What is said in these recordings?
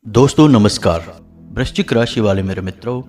दोस्तों नमस्कार। वृश्चिक राशि वाले मेरे मित्रों,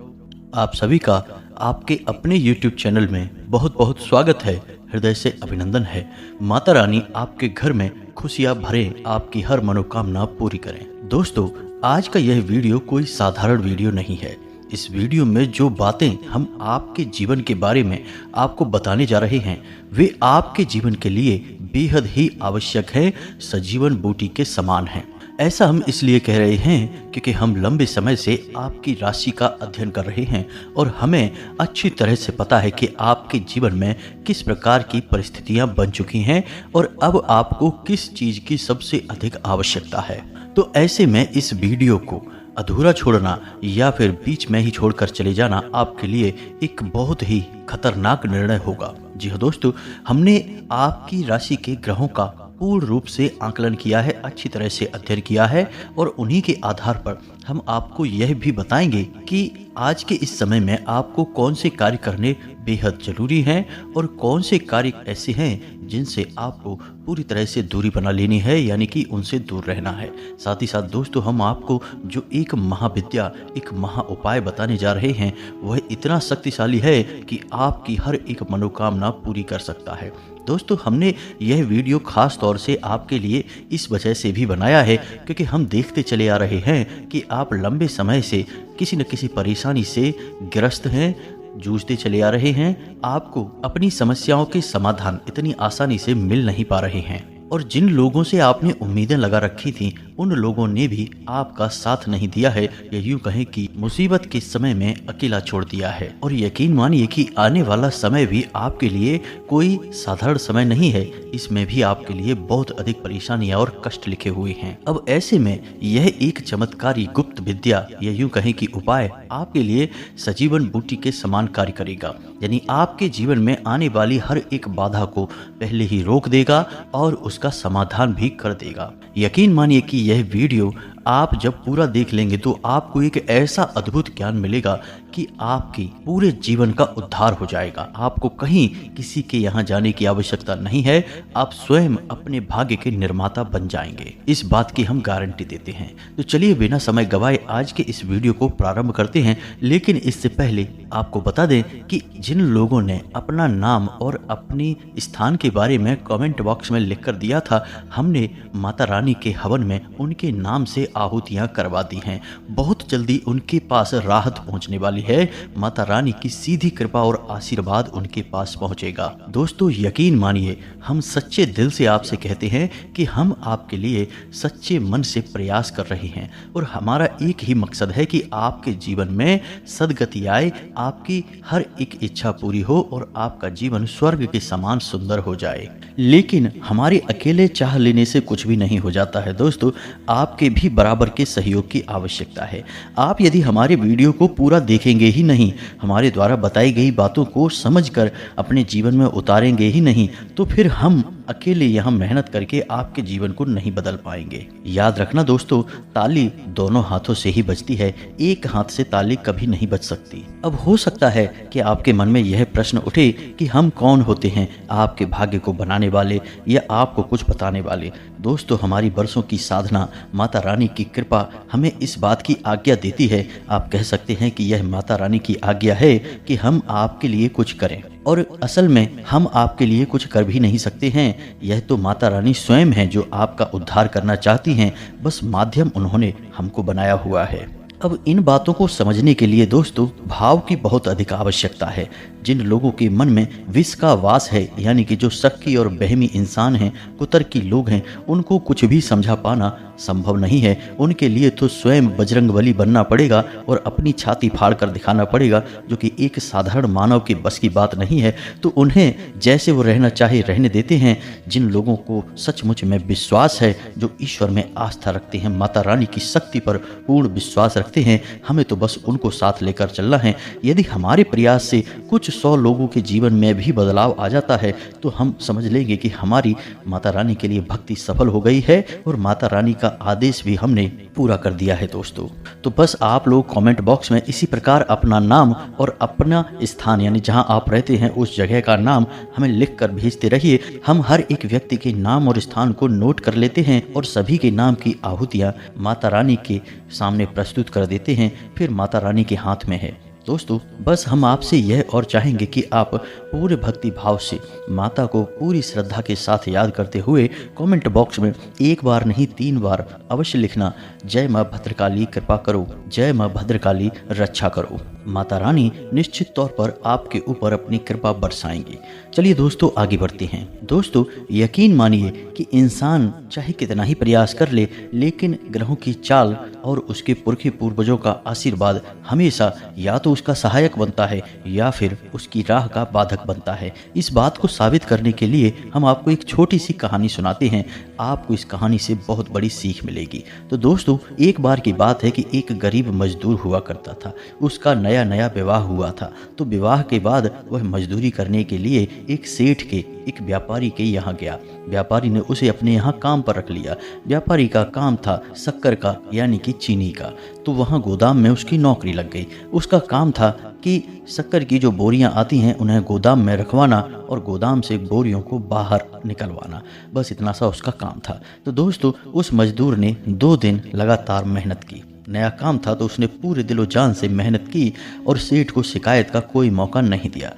आप सभी का आपके अपने YouTube चैनल में बहुत बहुत स्वागत है। हृदय से अभिनंदन है। माता रानी आपके घर में खुशियां भरे, आपकी हर मनोकामना पूरी करें। दोस्तों, आज का यह वीडियो कोई साधारण वीडियो नहीं है। इस वीडियो में जो बातें हम आपके जीवन के बारे में आपको बताने जा रहे हैं, वे आपके जीवन के लिए बेहद ही आवश्यक है, सजीवन बूटी के समान हैं। ऐसा हम इसलिए कह रहे हैं क्योंकि हम लंबे समय से आपकी राशि का अध्ययन कर रहे हैं और हमें अच्छी तरह से पता है कि आपके जीवन में किस प्रकार की परिस्थितियां बन चुकी हैं और अब आपको किस चीज़ की सबसे अधिक आवश्यकता है। तो ऐसे में इस वीडियो को अधूरा छोड़ना या फिर बीच में ही छोड़कर चले जाना आपके लिए एक बहुत ही खतरनाक निर्णय होगा। जी हाँ दोस्तों, हमने आपकी राशि के ग्रहों का पूर्ण रूप से आकलन किया है, अच्छी तरह से अध्ययन किया है और उन्हीं के आधार पर हम आपको यह भी बताएंगे कि आज के इस समय में आपको कौन से कार्य करने बेहद जरूरी हैं और कौन से कार्य ऐसे हैं जिनसे आपको पूरी तरह से दूरी बना लेनी है, यानी कि उनसे दूर रहना है। साथ ही साथ दोस्तों, हम आपको जो एक महाविद्या, एक महा उपाय बताने जा रहे हैं, वह इतना शक्तिशाली है कि आपकी हर एक मनोकामना पूरी कर सकता है। दोस्तों, हमने यह वीडियो खास तौर से आपके लिए इस वजह से भी बनाया है क्योंकि हम देखते चले आ रहे हैं कि आप लंबे समय से किसी न किसी परेशानी से ग्रस्त हैं, जूझते चले आ रहे हैं। आपको अपनी समस्याओं के समाधान इतनी आसानी से मिल नहीं पा रहे हैं और जिन लोगों से आपने उम्मीदें लगा रखी थी, उन लोगों ने भी आपका साथ नहीं दिया है, या यूं कहें कि मुसीबत के समय में अकेला छोड़ दिया है। और यकीन मानिए कि आने वाला समय भी आपके लिए कोई साधारण समय नहीं है, इसमें भी आपके लिए बहुत अधिक परेशानियां और कष्ट लिखे हुए हैं। अब ऐसे में यह एक चमत्कारी गुप्त विद्या, या यूं कहें कि उपाय आपके लिए सजीवन बूटी के समान कार्य करेगा, यानी आपके जीवन में आने वाली हर एक बाधा को पहले ही रोक देगा और उसका समाधान भी कर देगा। यकीन मानिए कि यह वीडियो आप जब पूरा देख लेंगे तो आपको एक ऐसा अद्भुत ज्ञान मिलेगा कि आपके पूरे जीवन का उद्धार हो जाएगा। आपको कहीं किसी के यहाँ जाने की आवश्यकता नहीं है, आप स्वयं अपने भाग्य के निर्माता बन जाएंगे, इस बात की हम गारंटी देते हैं। तो चलिए बिना समय गवाए आज के इस वीडियो को प्रारंभ करते हैं। लेकिन इससे पहले आपको बता दें कि जिन लोगों ने अपना नाम और अपनी स्थान के बारे में कमेंट बॉक्स में लिख कर दिया था, हमने माता रानी के हवन में उनके नाम से आहुतियां करवा दी हैं। बहुत जल्दी उनके पास राहत पहुंचने वाली है। माता रानी की सीधी कृपा और आशीर्वाद उनके पास पहुंचेगा। दोस्तों, यकीन मानिए, हम सच्चे दिल से आपसे कहते हैं कि हम आपके लिए सच्चे मन से प्रयास कर रहे हैं और हमारा एक ही मकसद है कि आपके जीवन में सद्गति आए, आपकी हर एक इच्छा पूरी हो और आपका जीवन स्वर्ग के समान सुंदर हो जाए। लेकिन हमारे अकेले चाह लेने से कुछ भी नहीं हो जाता है। दोस्तों, आपके भी बराबर के सहयोग की आवश्यकता है। आप यदि हमारे वीडियो को पूरा देखेंगे ही नहीं, हमारे द्वारा बताई गई बातों को समझकर अपने जीवन में उतारेंगे ही नहीं, तो फिर हम अकेले यहाँ मेहनत करके आपके जीवन को नहीं बदल पाएंगे। याद रखना दोस्तों, ताली दोनों हाथों से ही बजती है, एक हाथ से ताली कभी नहीं बज सकती। अब हो सकता है कि आपके मन में यह प्रश्न उठे कि हम कौन होते हैं, आपके भाग्य को बनाने वाले या आपको कुछ बताने वाले। दोस्तों, हमारी बरसों की साधना, माता रानी की कृपा हमें इस बात की आज्ञा देती है, आप कह सकते हैं कि यह माता रानी की आज्ञा है कि हम आपके लिए कुछ करें। और असल में हम आपके लिए कुछ कर भी नहीं सकते हैं, यह तो माता रानी स्वयं है जो आपका उद्धार करना चाहती हैं, बस माध्यम उन्होंने हमको बनाया हुआ है। अब इन बातों को समझने के लिए दोस्तों, भाव की बहुत अधिक आवश्यकता है। जिन लोगों के मन में विष का वास है, यानी कि जो शक्की और बहमी इंसान हैं, कुतर्की लोग हैं, उनको कुछ भी समझा पाना संभव नहीं है। उनके लिए तो स्वयं बजरंगबली बनना पड़ेगा और अपनी छाती फाड़ कर दिखाना पड़ेगा, जो कि एक साधारण मानव के बस की बात नहीं है। तो उन्हें जैसे वो रहना चाहे रहने देते हैं। जिन लोगों को सचमुच में विश्वास है, जो ईश्वर में आस्था रखते हैं, माता रानी की शक्ति पर पूर्ण विश्वास रखते हैं, हमें तो बस उनको साथ लेकर चलना है। यदि हमारे प्रयास से कुछ 100 लोगों के जीवन में भी बदलाव आ जाता है तो हम समझ लेंगे कि हमारी माता रानी के लिए भक्ति सफल हो गई है और माता रानी का आदेश भी हमने पूरा कर दिया है दोस्तों। तो बस आप लोग कमेंट बॉक्स में इसी प्रकार अपना नाम और अपना स्थान यानी जहां आप रहते हैं उस जगह का नाम हमें लिख कर भेजते रहिए। हम हर एक व्यक्ति के नाम और स्थान को नोट कर लेते हैं और सभी के नाम की आहुतियां माता रानी के सामने प्रस्तुत कर देते हैं, फिर माता रानी के हाथ में है। दोस्तों बस हम आपसे यह और चाहेंगे कि आप पूरे भक्ति भाव से माता को पूरी श्रद्धा के साथ याद करते हुए कमेंट बॉक्स में एक बार नहीं 3 बार अवश्य लिखना, जय माँ भद्रकाली कृपा करो, जय माँ भद्रकाली रक्षा करो। माता रानी निश्चित तौर पर आपके ऊपर अपनी कृपा बरसाएंगी। चलिए दोस्तों आगे बढ़ते हैं। दोस्तों यकीन मानिए कि इंसान चाहे कितना ही प्रयास कर ले, लेकिन ग्रहों की चाल और उसके पुरखे पूर्वजों का आशीर्वाद हमेशा या तो उसका सहायक बनता है या फिर उसकी राह का बाधक बनता है। इस बात को साबित करने के लिए हम आपको एक छोटी सी कहानी सुनाते हैं। आपको इस कहानी से बहुत बड़ी सीख मिलेगी। तो दोस्तों एक बार की बात है कि एक गरीब मजदूर हुआ करता था। उसका नया नया विवाह हुआ था। तो विवाह के बाद वह मजदूरी करने के लिए एक सेठ के, एक व्यापारी के यहाँ गया। व्यापारी ने उसे अपने यहाँ काम पर रख लिया। व्यापारी का काम था शक्कर का यानी कि चीनी का। तो वहाँ गोदाम में उसकी नौकरी लग गई। उसका काम था कि शक्कर की जो बोरियां आती हैं उन्हें गोदाम में रखवाना और गोदाम से बोरियों को बाहर निकलवाना, बस इतना सा उसका काम था। तो दोस्तों उस मजदूर ने 2 दिन लगातार मेहनत की। नया काम था तो उसने पूरे दिलो जान से मेहनत की और सेठ को शिकायत का कोई मौका नहीं दिया।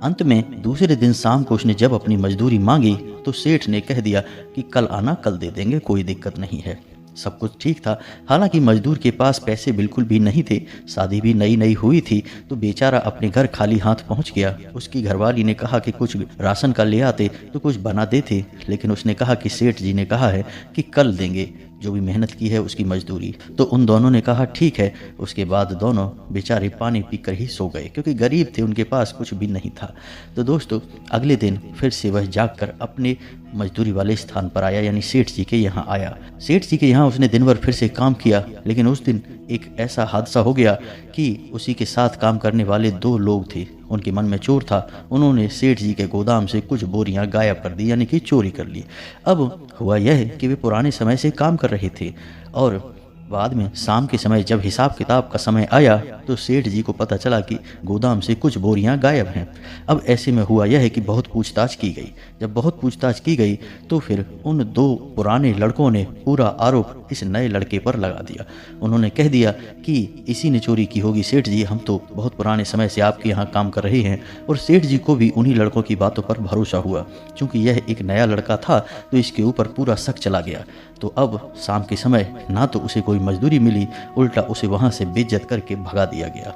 अंत में दूसरे दिन शाम को उसने जब अपनी मजदूरी मांगी तो सेठ ने कह दिया कि कल आना, कल दे देंगे, कोई दिक्कत नहीं है। सब कुछ ठीक था। हालांकि मजदूर के पास पैसे बिल्कुल भी नहीं थे। शादी भी नई नई हुई थी तो बेचारा अपने घर खाली हाथ पहुंच गया। उसकी घरवाली ने कहा कि कुछ राशन का ले आते तो कुछ बना देते, लेकिन उसने कहा कि सेठ जी ने कहा है कि कल देंगे जो भी मेहनत की है उसकी मजदूरी। तो उन दोनों ने कहा ठीक है। उसके बाद दोनों बेचारे पानी पीकर ही सो गए क्योंकि गरीब थे, उनके पास कुछ भी नहीं था। तो दोस्तों अगले दिन फिर से वह जागकर अपने मजदूरी वाले स्थान पर आया यानी सेठ जी के यहाँ आया। सेठ जी के यहाँ उसने दिन भर फिर से काम किया, लेकिन उस दिन एक ऐसा हादसा हो गया कि उसी के साथ काम करने वाले 2 लोग थे। उनके मन में चोर था। उन्होंने सेठ जी के गोदाम से कुछ बोरियां गायब कर दी यानी कि चोरी कर ली। अब हुआ यह कि वे पुराने समय से काम कर रहे थे और बाद में शाम के समय जब हिसाब किताब का समय आया तो सेठ जी को पता चला कि गोदाम से कुछ बोरियां गायब हैं। अब ऐसे में हुआ यह है कि बहुत पूछताछ की गई। जब बहुत पूछताछ की गई तो फिर उन 2 पुराने लड़कों ने पूरा आरोप इस नए लड़के पर लगा दिया। उन्होंने कह दिया कि इसी ने चोरी की होगी सेठ जी, हम तो बहुत पुराने समय से आपके यहाँ काम कर रहे हैं। और सेठ जी को भी उन्हीं लड़कों की बातों पर भरोसा हुआ। क्योंकि यह एक नया लड़का था तो इसके ऊपर पूरा शक चला गया। तो अब शाम के समय ना तो उसे कोई मजदूरी मिली, उल्टा उसे वहाँ से बेइज्जत करके भगा दिया गया।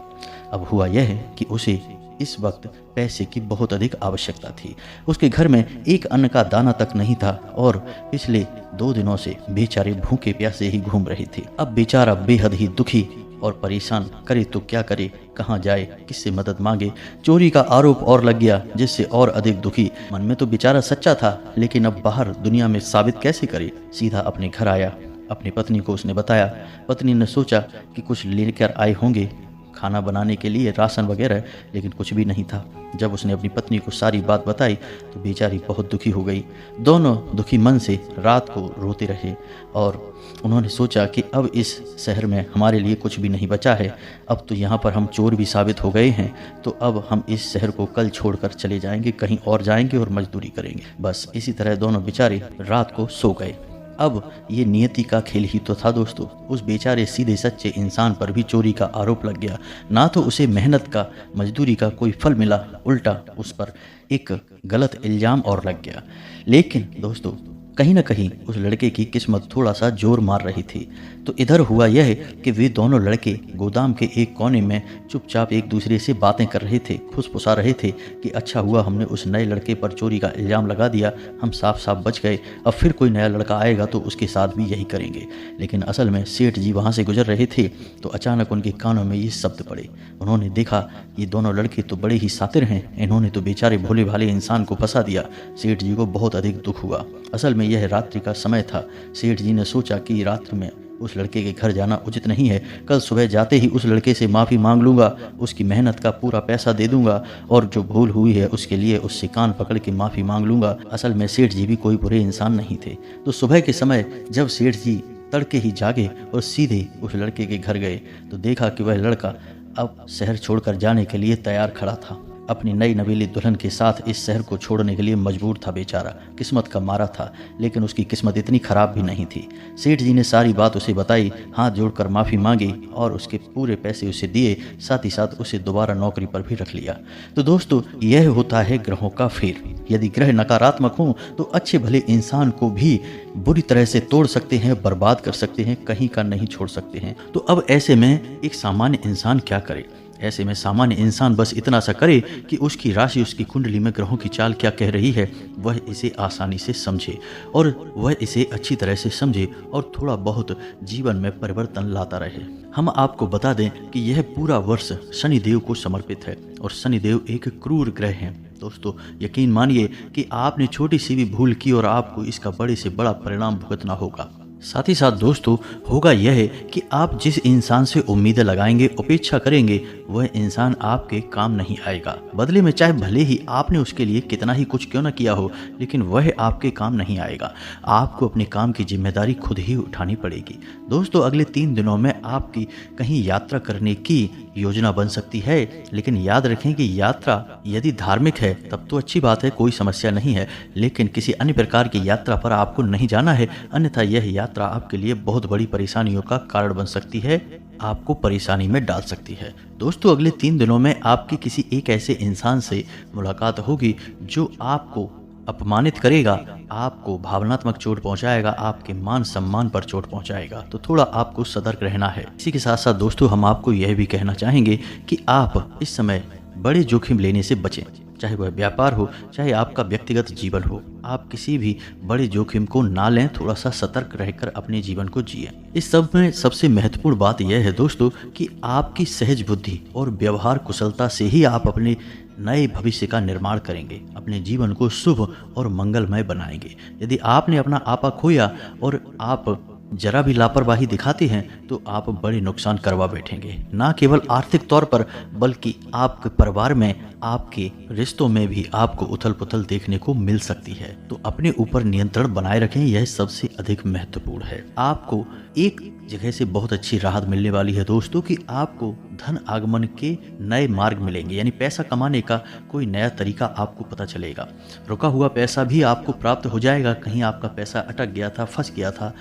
अब हुआ यह है कि उसे इस वक्त पैसे की बहुत अधिक आवश्यकता थी। उसके घर में एक अन्न का दाना तक नहीं था और पिछले 2 दिनों से बेचारे भूखे प्यासे ही घूम रहे थे। अब बेचारा बेहद ही दुखी और परेशान, करे तो क्या करे, कहाँ जाए, किससे मदद मांगे। चोरी का आरोप और लग गया जिससे और अधिक दुखी। मन में तो बेचारा सच्चा था, लेकिन अब बाहर दुनिया में साबित कैसे करे। सीधा अपने घर आया, अपनी पत्नी को उसने बताया। पत्नी ने सोचा कि कुछ लेकर आए होंगे खाना बनाने के लिए, राशन वगैरह, लेकिन कुछ भी नहीं था। जब उसने अपनी पत्नी को सारी बात बताई तो बेचारी बहुत दुखी हो गई। दोनों दुखी मन से रात को रोते रहे और उन्होंने सोचा कि अब इस शहर में हमारे लिए कुछ भी नहीं बचा है। अब तो यहाँ पर हम चोर भी साबित हो गए हैं, तो अब हम इस शहर को कल छोड़कर चले जाएंगे, कहीं और जाएंगे और मजदूरी करेंगे। बस इसी तरह दोनों बेचारे रात को सो गए। अब ये नियति का खेल ही तो था दोस्तों। उस बेचारे सीधे सच्चे इंसान पर भी चोरी का आरोप लग गया। ना तो उसे मेहनत का, मजदूरी का कोई फल मिला, उल्टा उस पर एक गलत इल्जाम और लग गया। लेकिन दोस्तों कहीं ना कहीं उस लड़के की किस्मत थोड़ा सा जोर मार रही थी। तो इधर हुआ यह कि वे दोनों लड़के गोदाम के एक कोने में चुपचाप एक दूसरे से बातें कर रहे थे, फुसफुसा रहे थे कि अच्छा हुआ हमने उस नए लड़के पर चोरी का इल्ज़ाम लगा दिया, हम साफ साफ बच गए। अब फिर कोई नया लड़का आएगा तो उसके साथ भी यही करेंगे। लेकिन असल में सेठ जी वहाँ से गुजर रहे थे तो अचानक उनके कानों में ये शब्द पड़े। उन्होंने देखा ये दोनों लड़के तो बड़े ही शातिर हैं, इन्होंने तो बेचारे भोले भाले इंसान को फंसा दिया। सेठ जी को बहुत अधिक दुख हुआ। असल में यह रात्रि का समय था। सेठ जी ने सोचा कि रात्रि में उस लड़के के घर जाना उचित नहीं है। कल सुबह जाते ही उस लड़के से माफ़ी मांग लूँगा, उसकी मेहनत का पूरा पैसा दे दूँगा और जो भूल हुई है उसके लिए उससे कान पकड़ के माफ़ी मांग लूँगा। असल में सेठ जी भी कोई बुरे इंसान नहीं थे। तो सुबह के समय जब सेठ जी तड़के ही जागे और सीधे उस लड़के के घर गए तो देखा कि वह लड़का अब शहर छोड़कर जाने के लिए तैयार खड़ा था। अपनी नई नवीली दुल्हन के साथ इस शहर को छोड़ने के लिए मजबूर था बेचारा। किस्मत का मारा था, लेकिन उसकी किस्मत इतनी खराब भी नहीं थी। सेठ जी ने सारी बात उसे बताई, हाथ जोड़कर माफ़ी मांगी और उसके पूरे पैसे उसे दिए, साथ ही साथ उसे दोबारा नौकरी पर भी रख लिया। तो दोस्तों, यह होता है ग्रहों का फेर। यदि ग्रह नकारात्मक हों तो अच्छे भले इंसान को भी बुरी तरह से तोड़ सकते हैं, बर्बाद कर सकते हैं, कहीं का नहीं छोड़ सकते हैं। तो अब ऐसे में एक सामान्य इंसान क्या करे? ऐसे में सामान्य इंसान बस इतना सा करे कि उसकी राशि, उसकी कुंडली में ग्रहों की चाल क्या कह रही है, वह इसे आसानी से समझे और वह इसे अच्छी तरह से समझे और थोड़ा बहुत जीवन में परिवर्तन लाता रहे। हम आपको बता दें कि यह पूरा वर्ष शनिदेव को समर्पित है और शनिदेव एक क्रूर ग्रह हैं। दोस्तों, यकीन मानिए कि आपने छोटी सी भी भूल की और आपको इसका बड़े से बड़ा परिणाम भुगतना होगा। साथ ही साथ दोस्तों, होगा यह है कि आप जिस इंसान से उम्मीदें लगाएंगे, अपेक्षा करेंगे, वह इंसान आपके काम नहीं आएगा। बदले में चाहे भले ही आपने उसके लिए कितना ही कुछ क्यों न किया हो, लेकिन वह आपके काम नहीं आएगा। आपको अपने काम की जिम्मेदारी खुद ही उठानी पड़ेगी। दोस्तों, अगले 3 दिनों में आपकी कहीं यात्रा करने की योजना बन सकती है, लेकिन याद रखें कि यात्रा यदि धार्मिक है तब तो अच्छी बात है, कोई समस्या नहीं है, लेकिन किसी अन्य प्रकार की यात्रा पर आपको नहीं जाना है, अन्यथा यह यात्रा आपके लिए बहुत बड़ी परेशानियों का कारण बन सकती है, आपको परेशानी में डाल सकती है। दोस्तों, अगले 3 दिनों में आपकी किसी एक ऐसे इंसान से मुलाकात होगी जो आपको अपमानित करेगा, आपको भावनात्मक चोट पहुंचाएगा, आपके मान सम्मान पर चोट पहुंचाएगा। तो थोड़ा आपको सतर्क रहना है। इसी के साथ साथ दोस्तों, हम आपको यह भी कहना चाहेंगे कि आप इस समय बड़े जोखिम लेने से बचें, चाहे वह व्यापार हो, चाहे आपका व्यक्तिगत जीवन हो। आप किसी भी बड़े जोखिम को ना लें, थोड़ा सा सतर्क रहकर अपने जीवन को जिए। इस सब में सबसे महत्वपूर्ण बात यह है दोस्तों कि आपकी सहज बुद्धि और व्यवहार कुशलता से ही आप अपने नए भविष्य का निर्माण करेंगे, अपने जीवन को शुभ और मंगलमय बनाएंगे। यदि आपने अपना आपा खोया और आप जरा भी लापरवाही दिखाते हैं तो आप बड़े नुकसान करवा बैठेंगे, ना केवल आर्थिक तौर पर बल्कि आपके परिवार में, आपके रिश्तों में भी आपको उथल पुथल देखने को मिल सकती है। तो अपने ऊपर नियंत्रण बनाए रखें, यह सबसे अधिक महत्वपूर्ण है। आपको एक जगह से बहुत अच्छी राहत मिलने वाली है दोस्तों कि आपको धन आगमन के नए मार्ग मिलेंगे, यानी पैसा कमाने का कोई नया तरीका आपको पता चलेगा। रुका हुआ पैसा भी आपको प्राप्त हो जाएगा। कहीं आपका पैसा अटक गया था, फंस गया था,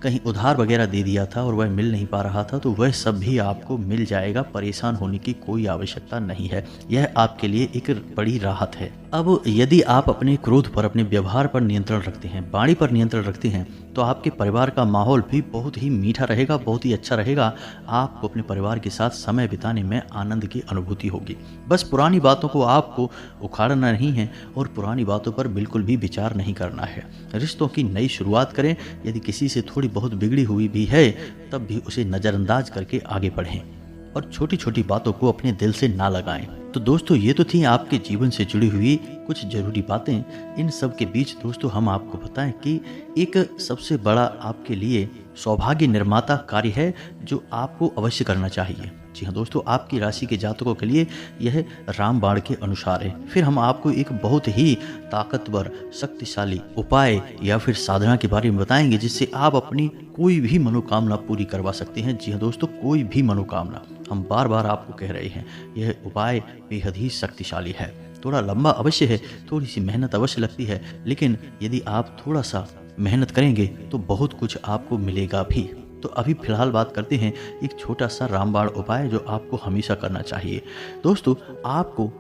कहीं उधार वगैरह दे दिया था और वह मिल नहीं पा रहा था, तो वह सब भी आपको मिल जाएगा। परेशान होने की कोई आवश्यकता नहीं है, यह आपके लिए एक बड़ी राहत है। अब यदि आप अपने क्रोध पर, अपने व्यवहार पर नियंत्रण रखते हैं, वाणी पर नियंत्रण रखते हैं, तो आपके परिवार का माहौल भी बहुत ही मीठा रहेगा, बहुत ही अच्छा रहेगा। आपको अपने परिवार के साथ समय बिताने में आनंद की अनुभूति होगी। बस पुरानी बातों को आपको उखाड़ना नहीं है और पुरानी बातों पर बिल्कुल भी विचार नहीं करना है। रिश्तों की नई शुरुआत करें। यदि किसी से थोड़ी बहुत बिगड़ी हुई भी है तब भी उसे नज़रअंदाज करके आगे बढ़ें और छोटी छोटी बातों को अपने दिल से ना लगाएं। तो दोस्तों, ये तो थी आपके जीवन से जुड़ी हुई कुछ जरूरी बातें। इन सब के बीच दोस्तों, हम आपको बताएं कि एक सबसे बड़ा आपके लिए सौभाग्य निर्माता कार्य है जो आपको अवश्य करना चाहिए। जी हाँ दोस्तों, आपकी राशि के जातकों के लिए यह रामबाण के अनुसार है। फिर हम आपको एक बहुत ही ताकतवर, शक्तिशाली उपाय या फिर साधना के बारे में बताएंगे जिससे आप अपनी कोई भी मनोकामना पूरी करवा सकते हैं। जी हाँ दोस्तों, कोई भी मनोकामना। हम बार बार आपको कह रहे हैं, यह उपाय बेहद ही शक्तिशाली है। थोड़ा लंबा अवश्य है, थोड़ी सी मेहनत अवश्य लगती है, लेकिन यदि आप थोड़ा सा मेहनत करेंगे तो बहुत कुछ आपको मिलेगा भी। तो अभी फिलहाल बात करते हैं एक छोटा सा रामबाण उपाय जो आपको हमेशा करना चाहिए। दोस्तों, आपको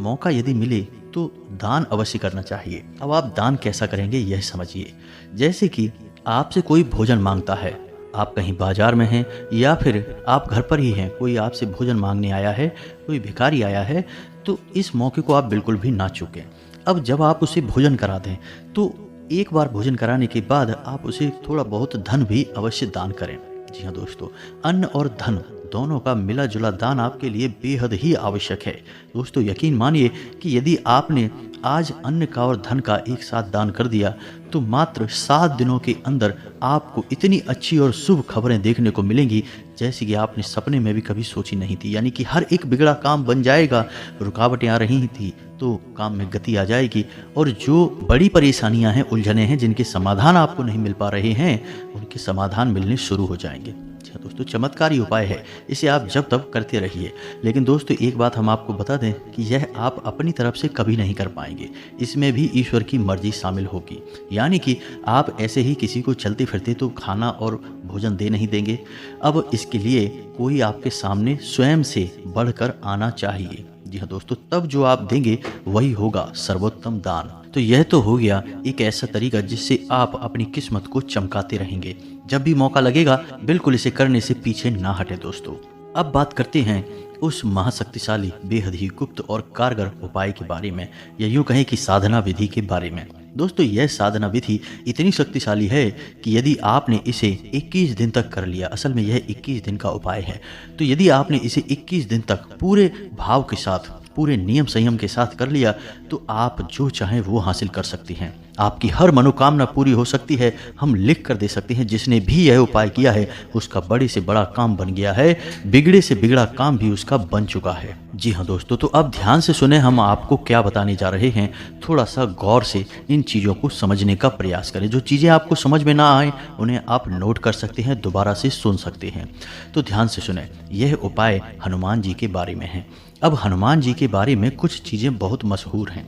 मौका यदि मिले तो दान अवश्य करना चाहिए। अब आप दान कैसा करेंगे यह समझिए। जैसे कि आपसे कोई भोजन मांगता है, आप कहीं बाजार में हैं या फिर आप घर पर ही हैं, कोई आपसे भोजन मांगने आया है, कोई भिखारी आया है, तो इस मौके को आप बिल्कुल भी ना चूकें। अब जब आप उसे भोजन करा दें तो एक बार भोजन कराने के बाद आप उसे थोड़ा बहुत धन भी अवश्य दान करें। जी हाँ दोस्तों, अन्न और धन दोनों का मिला जुला दान आपके लिए बेहद ही आवश्यक है। दोस्तों, यकीन मानिए कि यदि आपने आज अन्न का और धन का एक साथ दान कर दिया तो मात्र 7 दिनों के अंदर आपको इतनी अच्छी और शुभ खबरें देखने को मिलेंगी जैसी कि आपने सपने में भी कभी सोची नहीं थी। यानी कि हर एक बिगड़ा काम बन जाएगा, रुकावटें आ रही थी तो काम में गति आ जाएगी, और जो बड़ी परेशानियां हैं, उलझने हैं, जिनके समाधान आपको नहीं मिल पा रहे हैं, उनके समाधान मिलने शुरू हो जाएंगे। अच्छा दोस्तों, चमत्कारी उपाय है, इसे आप जब तब करते रहिए। लेकिन दोस्तों एक बात हम आपको बता दें कि यह आप अपनी तरफ से कभी नहीं कर पाएंगे, इसमें भी ईश्वर की मर्जी शामिल होगी। यानी कि आप ऐसे ही किसी को चलते फिरते तो खाना और भोजन दे नहीं देंगे। अब इसके लिए कोई आपके सामने स्वयं से बढ़कर आना चाहिए। जी हाँ दोस्तों, तब जो आप देंगे वही होगा सर्वोत्तम दान। तो यह तो हो गया एक ऐसा तरीका जिससे आप अपनी किस्मत को चमकाते रहेंगे। जब भी मौका लगेगा बिल्कुल इसे करने से पीछे ना हटे दोस्तों। अब बात करते हैं उस महाशक्तिशाली, बेहद ही गुप्त और कारगर उपाय के बारे में, या यूं कहें कि साधना विधि के बारे में। दोस्तों यह साधना विधि इतनी शक्तिशाली है कि यदि आपने इसे 21 दिन तक कर लिया, असल में यह 21 दिन का उपाय है, तो यदि आपने इसे 21 दिन तक पूरे भाव के साथ, पूरे नियम संयम के साथ कर लिया तो आप जो चाहें वो हासिल कर सकती हैं। आपकी हर मनोकामना पूरी हो सकती है। हम लिख कर दे सकते हैं जिसने भी यह उपाय किया है उसका बड़े से बड़ा काम बन गया है, बिगड़े से बिगड़ा काम भी उसका बन चुका है। जी हाँ दोस्तों, तो अब ध्यान से सुने, हम आपको क्या बताने जा रहे हैं। थोड़ा सा गौर से इन चीज़ों को समझने का प्रयास करें। जो चीज़ें आपको समझ में ना आए उन्हें आप नोट कर सकते हैं, दोबारा से सुन सकते हैं। तो ध्यान से सुने, यह उपाय हनुमान जी के बारे में है। अब हनुमान जी के बारे में कुछ चीज़ें बहुत मशहूर हैं,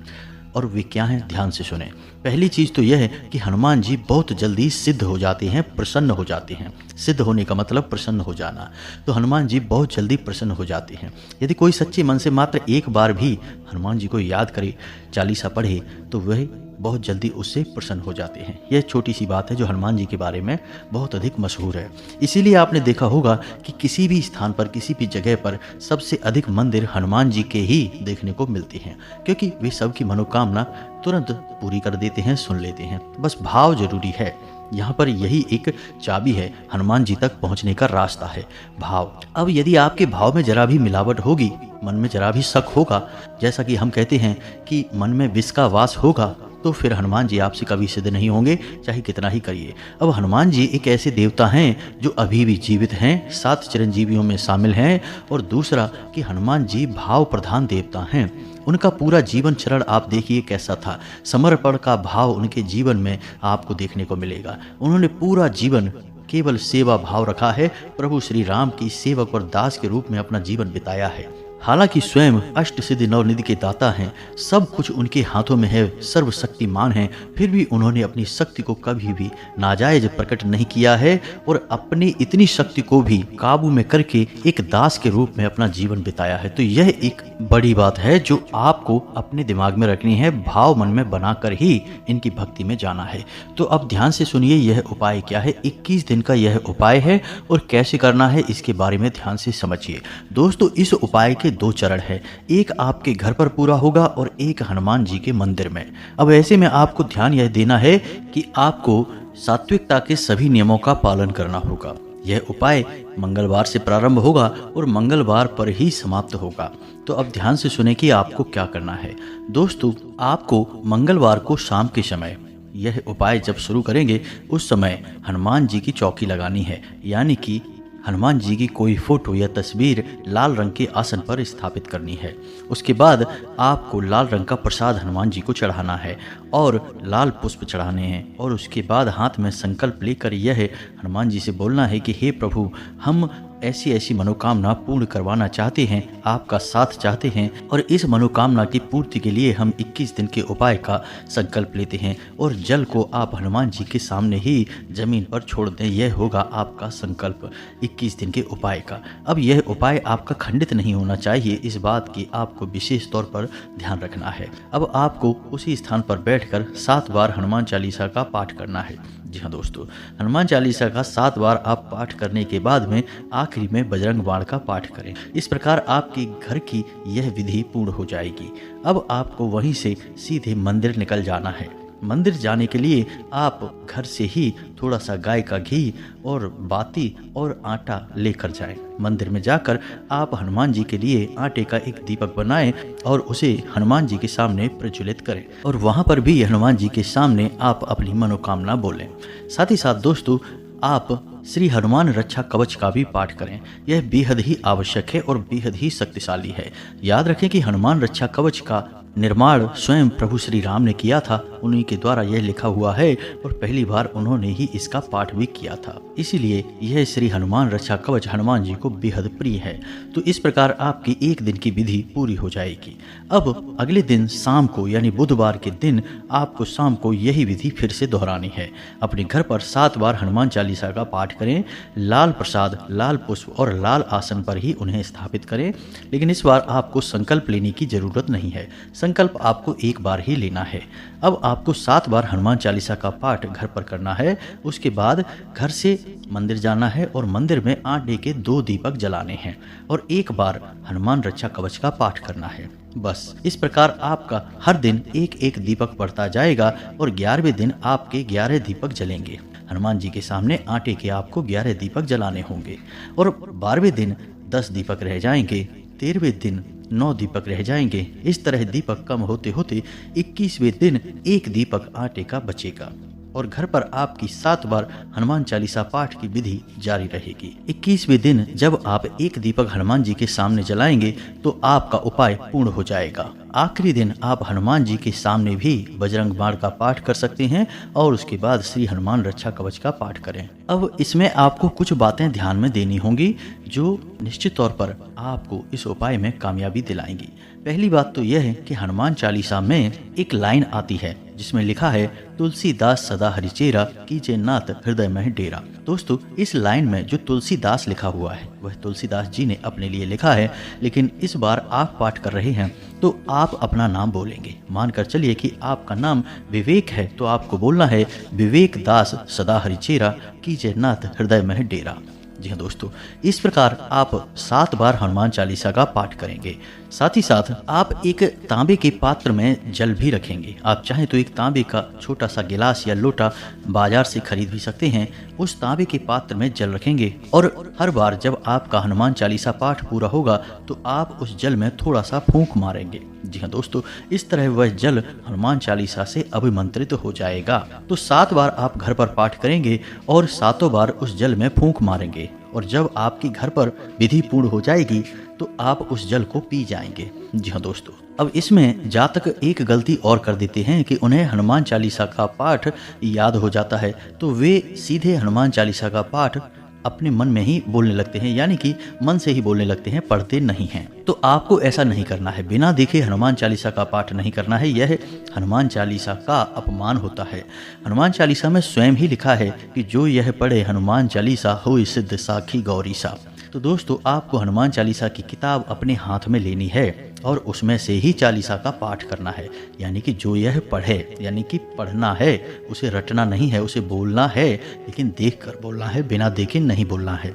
और वे क्या हैं, ध्यान से सुने। पहली चीज़ तो यह है कि हनुमान जी बहुत जल्दी सिद्ध हो जाते हैं, प्रसन्न हो जाते हैं। सिद्ध होने का मतलब प्रसन्न हो जाना। तो हनुमान जी बहुत जल्दी प्रसन्न हो जाते हैं। यदि कोई सच्चे मन से मात्र एक बार भी हनुमान जी को याद करे, चालीसा पढ़े, तो वह बहुत जल्दी उससे प्रसन्न हो जाते हैं। यह छोटी सी बात है जो हनुमान जी के बारे में बहुत अधिक मशहूर है। इसीलिए आपने देखा होगा कि किसी भी स्थान पर, किसी भी जगह पर सबसे अधिक मंदिर हनुमान जी के ही देखने को मिलते हैं, क्योंकि वे सबकी मनोकामना तुरंत पूरी कर देते हैं, सुन लेते हैं। बस भाव जरूरी है। यहाँ पर यही एक चाबी है, हनुमान जी तक पहुँचने का रास्ता है, भाव। अब यदि आपके भाव में जरा भी मिलावट होगी, मन में जरा भी शक होगा, जैसा कि हम कहते हैं कि मन में विष का वास होगा, तो फिर हनुमान जी आपसे कभी सिद्ध नहीं होंगे, चाहे कितना ही करिए। अब हनुमान जी एक ऐसे देवता हैं जो अभी भी जीवित हैं, 7 चिरंजीवियों में शामिल हैं। और दूसरा कि हनुमान जी भाव प्रधान देवता हैं। उनका पूरा जीवन चरण आप देखिए कैसा था, समर्पण का भाव उनके जीवन में आपको देखने को मिलेगा। उन्होंने पूरा जीवन केवल सेवा भाव रखा है, प्रभु श्री राम की सेवक और दास के रूप में अपना जीवन बिताया है। हालांकि स्वयं अष्ट सिद्धि नवनिधि के दाता हैं, सब कुछ उनके हाथों में है, सर्वशक्तिमान हैं, फिर भी उन्होंने अपनी शक्ति को कभी भी नाजायज प्रकट नहीं किया है, और अपनी इतनी शक्ति को भी काबू में करके एक दास के रूप में अपना जीवन बिताया है। तो यह एक बड़ी बात है जो आपको अपने दिमाग में रखनी है, भाव मन में बनाकर ही इनकी भक्ति में जाना है। तो अब ध्यान से सुनिए, यह उपाय क्या है। 21 दिन का यह उपाय है, और कैसे करना है इसके बारे में ध्यान से समझिए। दोस्तों इस उपाय के 2 चरण है, एक आपके घर पर पूरा होगा और एक हनुमान जी के मंदिर में। अब ऐसे में आपको ध्यान यह देना है कि आपको सात्विकता के सभी नियमों का पालन करना होगा। यह उपाय मंगलवार से प्रारंभ होगा और मंगलवार पर ही समाप्त होगा। तो अब ध्यान से सुने कि आपको क्या करना है। दोस्तों आपको मंगलवार को शाम के समय यह उपाय जब शुरू करेंगे उस समय हनुमान जी की चौकी लगानी है, यानी कि हनुमान जी की कोई फोटो या तस्वीर लाल रंग के आसन पर स्थापित करनी है। उसके बाद आपको लाल रंग का प्रसाद हनुमान जी को चढ़ाना है और लाल पुष्प चढ़ाने हैं, और उसके बाद हाथ में संकल्प लेकर यह हनुमान जी से बोलना है कि हे प्रभु, हम ऐसी ऐसी मनोकामना पूर्ण करवाना चाहते हैं, आपका साथ चाहते हैं, और इस मनोकामना की पूर्ति के लिए हम 21 दिन के उपाय का संकल्प लेते हैं, और जल को आप हनुमान जी के सामने ही जमीन पर छोड़ दें। यह होगा आपका संकल्प 21 दिन के उपाय का। अब यह उपाय आपका खंडित नहीं होना चाहिए, इस बात की आपको विशेष तौर पर ध्यान रखना है। अब आपको उसी स्थान पर बैठकर 7 बार हनुमान चालीसा का पाठ करना है। जी हाँ दोस्तों, हनुमान चालीसा का 7 बार आप पाठ करने के बाद में आखिरी में बजरंग बाण का पाठ करें। इस प्रकार आपके घर की यह विधि पूर्ण हो जाएगी। अब आपको वहीं से सीधे मंदिर निकल जाना है। मंदिर जाने के लिए आप घर से ही थोड़ा सा गाय का घी और बाती और आटा लेकर जाएं। मंदिर में जाकर आप हनुमान जी के लिए आटे का एक दीपक बनाएं और उसे हनुमान जी के सामने प्रज्वलित करें और वहां पर भी हनुमान जी के सामने आप अपनी मनोकामना बोलें। साथ ही साथ दोस्तों, आप श्री हनुमान रक्षा कवच का भी पाठ करें। यह बेहद ही आवश्यक है और बेहद ही शक्तिशाली है। याद रखें कि हनुमान रक्षा कवच का निर्माण स्वयं प्रभु श्री राम ने किया था। उन्हीं के द्वारा यह लिखा हुआ है और पहली बार उन्होंने ही इसका पाठ भी किया था। इसीलिए यह श्री हनुमान रक्षा कवच हनुमान जी को बेहद प्रिय है। तो इस प्रकार आपकी एक दिन की विधि पूरी हो जाएगी। अब अगले दिन शाम को यानी बुधवार के दिन आपको शाम को यही विधि फिर से दोहरानी है। अपने घर पर 7 बार हनुमान चालीसा का पाठ करें। लाल प्रसाद, लाल पुष्प और लाल आसन पर ही उन्हें स्थापित करें। लेकिन इस बार आपको संकल्प लेने की जरूरत नहीं है। संकल्प आपको एक बार ही लेना है। अब आपको 7 बार हनुमान चालीसा का पाठ घर पर करना है। उसके बाद घर से मंदिर जाना है और मंदिर में आटे के 2 दीपक जलाने हैं और 1 बार हनुमान रक्षा कवच का पाठ करना है। बस इस प्रकार आपका हर दिन एक एक दीपक बढ़ता जाएगा और 11वें दिन आपके 11 दीपक जलेंगे। हनुमान जी के सामने आटे के आपको 11 दीपक जलाने होंगे और 12वें दिन 10 दीपक रह जाएंगे। 13वें दिन 9 दीपक रह जाएंगे। इस तरह दीपक कम होते होते 21वें दिन 1 दीपक आटे का बचेगा और घर पर आपकी 7 बार हनुमान चालीसा पाठ की विधि जारी रहेगी। 21वें दिन जब आप 1 दीपक हनुमान जी के सामने जलाएंगे तो आपका उपाय पूर्ण हो जाएगा। आखिरी दिन आप हनुमान जी के सामने भी बजरंग बाण का पाठ कर सकते हैं और उसके बाद श्री हनुमान रक्षा कवच का पाठ करें। अब इसमें आपको कुछ बातें ध्यान में देनी होंगी जो निश्चित तौर पर आपको इस उपाय में कामयाबी दिलाएंगी। पहली बात तो यह है कि हनुमान चालीसा में एक लाइन आती है जिसमें लिखा है, तुलसीदास सदा हरिचेरा कीजे नाथ हृदय में डेरा। दोस्तों, इस लाइन में जो तुलसीदास लिखा हुआ है वह तुलसीदास जी ने अपने लिए लिखा है, लेकिन इस बार आप पाठ कर रहे हैं तो आप अपना नाम बोलेंगे। मानकर चलिए कि आपका नाम विवेक है तो आपको बोलना है, विवेक दास सदा हरिचेरा कीजे नाथ हृदय में डेरा। जी हाँ दोस्तों, इस प्रकार आप 7 बार हनुमान चालीसा का पाठ करेंगे। साथ ही साथ आप एक तांबे के पात्र में जल भी रखेंगे। आप चाहें तो एक तांबे का छोटा सा गिलास या लोटा बाजार से खरीद भी सकते हैं। उस तांबे के पात्र में जल रखेंगे और हर बार जब आपका हनुमान चालीसा पाठ पूरा होगा तो आप उस जल में थोड़ा सा फूंक मारेंगे। जी हाँ दोस्तों, इस तरह वह जल हनुमान चालीसा से अभिमंत्रित हो जाएगा। तो 7 बार आप घर पर पाठ करेंगे और 7 बार उस जल में फूंक मारेंगे और जब आपके घर पर विधि पूर्ण हो जाएगी तो आप उस जल को पी जाएंगे। जी हाँ दोस्तों, अब इसमें जातक एक गलती और कर देते हैं कि उन्हें हनुमान चालीसा का पाठ याद हो जाता है तो वे सीधे हनुमान चालीसा का पाठ अपने मन में ही बोलने लगते हैं, यानी कि मन से ही बोलने लगते हैं, पढ़ते नहीं हैं। तो आपको ऐसा नहीं करना है। बिना देखे हनुमान चालीसा का पाठ नहीं करना है। यह हनुमान चालीसा का अपमान होता है। हनुमान चालीसा में स्वयं ही लिखा है कि जो यह पढ़े हनुमान चालीसा होई सिद्ध साखी गौरीसा। तो दोस्तों, आपको हनुमान चालीसा की किताब अपने हाथ में लेनी है और उसमें से ही चालीसा का पाठ करना है। यानी कि जो यह पढ़े, यानी कि पढ़ना है, उसे रटना नहीं है, उसे बोलना है, लेकिन देख कर बोलना है, बिना देखे नहीं बोलना है।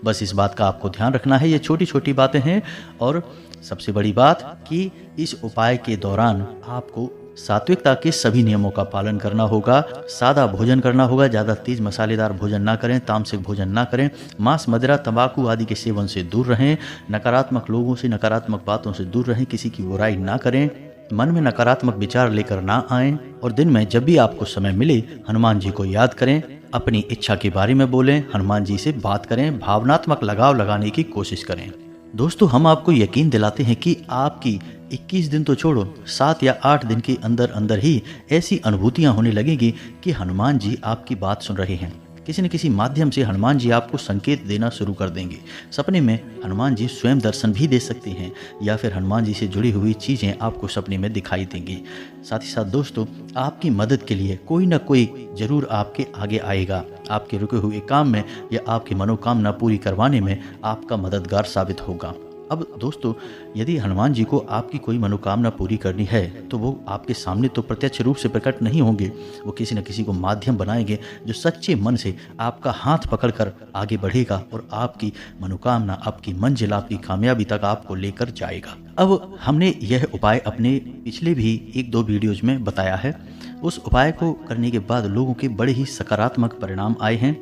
बस इस बात का आपको ध्यान रखना है। ये छोटी छोटी बातें हैं और सबसे बड़ी बात कि इस उपाय के दौरान आपको सात्विकता के सभी नियमों का पालन करना होगा। सादा भोजन करना होगा, ज़्यादा तेज मसालेदार भोजन ना करें, तामसिक भोजन ना करें, मांस मदिरा तंबाकू आदि के सेवन से दूर रहें, नकारात्मक लोगों से नकारात्मक बातों से दूर रहें, किसी की बुराई ना करें, मन में नकारात्मक विचार लेकर ना आएं और दिन में जब भी आपको समय मिले हनुमान जी को याद करें, अपनी इच्छा के बारे में बोलें, हनुमान जी से बात करें, भावनात्मक लगाव लगाने की कोशिश करें। दोस्तों, हम आपको यकीन दिलाते हैं कि आपकी 21 दिन तो छोड़ो, 7 या 8 दिन के अंदर अंदर ही ऐसी अनुभूतियां होने लगेंगी कि हनुमान जी आपकी बात सुन रहे हैं। किसी न किसी माध्यम से हनुमान जी आपको संकेत देना शुरू कर देंगे। सपने में हनुमान जी स्वयं दर्शन भी दे सकते हैं या फिर हनुमान जी से जुड़ी हुई चीज़ें आपको सपने में दिखाई देंगी। साथ ही साथ दोस्तों, आपकी मदद के लिए कोई ना कोई जरूर आपके आगे आएगा। आपके रुके हुए काम में या आपकी मनोकामना पूरी करवाने में आपका मददगार साबित होगा। अब दोस्तों, यदि हनुमान जी को आपकी कोई मनोकामना पूरी करनी है तो वो आपके सामने तो प्रत्यक्ष रूप से प्रकट नहीं होंगे, वो किसी न किसी को माध्यम बनाएंगे जो सच्चे मन से आपका हाथ पकड़कर आगे बढ़ेगा और आपकी मनोकामना, आपकी मंजिल, आपकी कामयाबी तक आपको लेकर जाएगा। अब हमने यह उपाय अपने पिछले भी 1-2 वीडियोज में बताया है। उस उपाय को करने के बाद लोगों के बड़े ही सकारात्मक परिणाम आए हैं।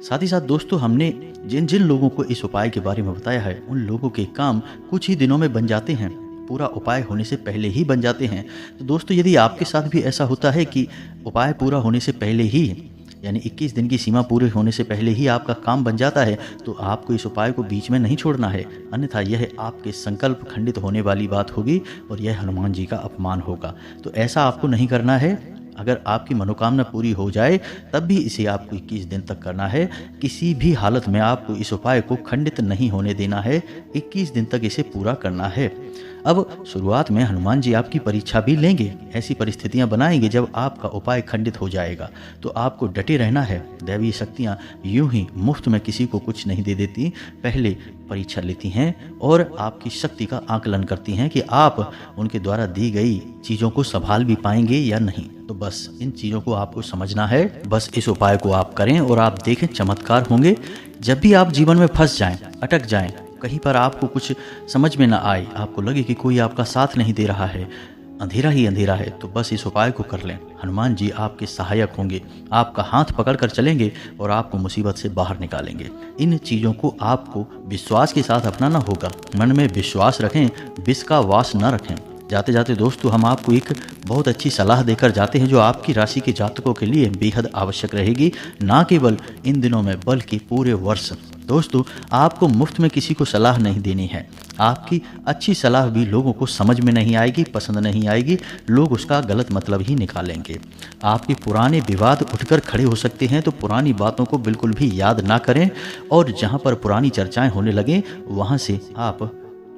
साथ ही साथ दोस्तों, हमने जिन जिन लोगों को इस उपाय के बारे में बताया है उन लोगों के काम कुछ ही दिनों में बन जाते हैं, पूरा उपाय होने से पहले ही बन जाते हैं। तो दोस्तों, यदि आपके साथ भी ऐसा होता है कि उपाय पूरा होने से पहले ही, यानी 21 दिन की सीमा पूरे होने से पहले ही आपका काम बन जाता है, तो आपको इस उपाय को बीच में नहीं छोड़ना है, अन्यथा यह आपके संकल्प खंडित होने वाली बात होगी और यह हनुमान जी का अपमान होगा। तो ऐसा आपको नहीं करना है। अगर आपकी मनोकामना पूरी हो जाए तब भी इसे आपको 21 दिन तक करना है। किसी भी हालत में आपको इस उपाय को खंडित नहीं होने देना है, 21 दिन तक इसे पूरा करना है। अब शुरुआत में हनुमान जी आपकी परीक्षा भी लेंगे, ऐसी परिस्थितियां बनाएंगे जब आपका उपाय खंडित हो जाएगा, तो आपको डटे रहना है। दैवीय शक्तियां यूं ही मुफ्त में किसी को कुछ नहीं दे देती, पहले परीक्षा लेती हैं और आपकी शक्ति का आकलन करती हैं कि आप उनके द्वारा दी गई चीज़ों को संभाल भी पाएंगे या नहीं। तो बस इन चीज़ों को आपको समझना है। बस इस उपाय को आप करें और आप देखें चमत्कार होंगे। जब भी आप जीवन में फंस जाएं, अटक जाएं, कहीं पर आपको कुछ समझ में ना आए, आपको लगे कि कोई आपका साथ नहीं दे रहा है, अंधेरा ही अंधेरा है, तो बस इस उपाय को कर लें। हनुमान जी आपके सहायक होंगे, आपका हाथ पकड़कर चलेंगे और आपको मुसीबत से बाहर निकालेंगे। इन चीज़ों को आपको विश्वास के साथ अपनाना होगा। मन में विश्वास रखें, विष का वास न रखें। जाते जाते दोस्तों, हम आपको एक बहुत अच्छी सलाह देकर जाते हैं जो आपकी राशि के जातकों के लिए बेहद आवश्यक रहेगी, ना केवल इन दिनों में बल्कि पूरे वर्ष। दोस्तों, आपको मुफ्त में किसी को सलाह नहीं देनी है। आपकी अच्छी सलाह भी लोगों को समझ में नहीं आएगी, पसंद नहीं आएगी, लोग उसका गलत मतलब ही निकालेंगे। आपके पुराने विवाद उठकर खड़े हो सकते हैं, तो पुरानी बातों को बिल्कुल भी याद ना करें और जहां पर पुरानी चर्चाएं होने लगें वहां से आप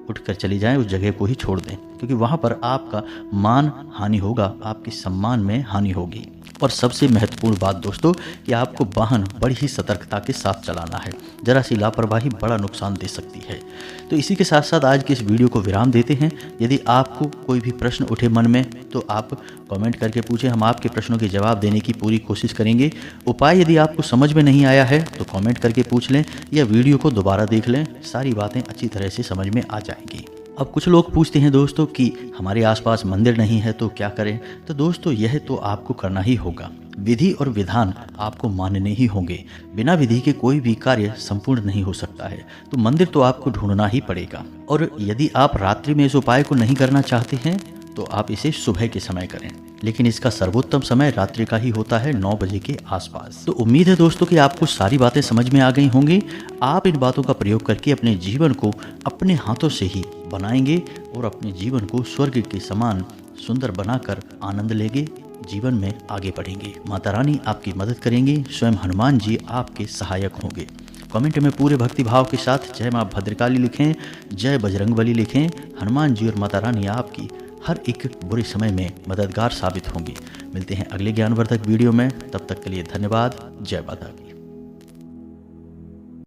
उठकर चली जाएं, उस जगह को ही छोड़ दें, क्योंकि वहां पर आपका मान हानि होगा, आपके सम्मान में हानि होगी। और सबसे महत्वपूर्ण बात दोस्तों, कि आपको वाहन बड़ी ही सतर्कता के साथ चलाना है। जरा सी लापरवाही बड़ा नुकसान दे सकती है। तो इसी के साथ साथ आज के इस वीडियो को विराम देते हैं। यदि आपको कोई भी प्रश्न उठे मन में तो आप कमेंट करके पूछें, हम आपके प्रश्नों के जवाब देने की पूरी कोशिश करेंगे। उपाय यदि आपको समझ में नहीं आया है तो कमेंट करके पूछ लें या वीडियो को दोबारा देख लें, सारी बातें अच्छी तरह से समझ में आ जाएंगी। अब कुछ लोग पूछते हैं दोस्तों कि हमारे आसपास मंदिर नहीं है तो क्या करें। तो दोस्तों, यह तो आपको करना ही होगा। विधि और विधान आपको मानने ही होंगे। बिना विधि के कोई भी कार्य संपूर्ण नहीं हो सकता है, तो मंदिर तो आपको ढूंढना ही पड़ेगा। और यदि आप रात्रि में इस उपाय को नहीं करना चाहते हैं तो आप इसे सुबह के समय करें, लेकिन इसका सर्वोत्तम समय रात्रि का ही होता है, 9 बजे के आसपास। तो उम्मीद है दोस्तों कि आपको सारी बातें समझ में आ गई होंगी। आप इन बातों का प्रयोग करके अपने जीवन को अपने हाथों से ही बनाएंगे और अपने जीवन को स्वर्ग के समान सुंदर बनाकर आनंद लेंगे, जीवन में आगे बढ़ेंगे। माता रानी आपकी मदद करेंगी, स्वयं हनुमान जी आपके सहायक होंगे। कमेंट में पूरे भक्ति भाव के साथ जय माँ भद्रकाली लिखें, जय बजरंगबली लिखें। हनुमान जी और माता रानी आपकी हर एक बुरे समय में मददगार साबित होंगी। मिलते हैं अगले ज्ञानवर्धक वीडियो में, तब तक के लिए धन्यवाद। जय माता।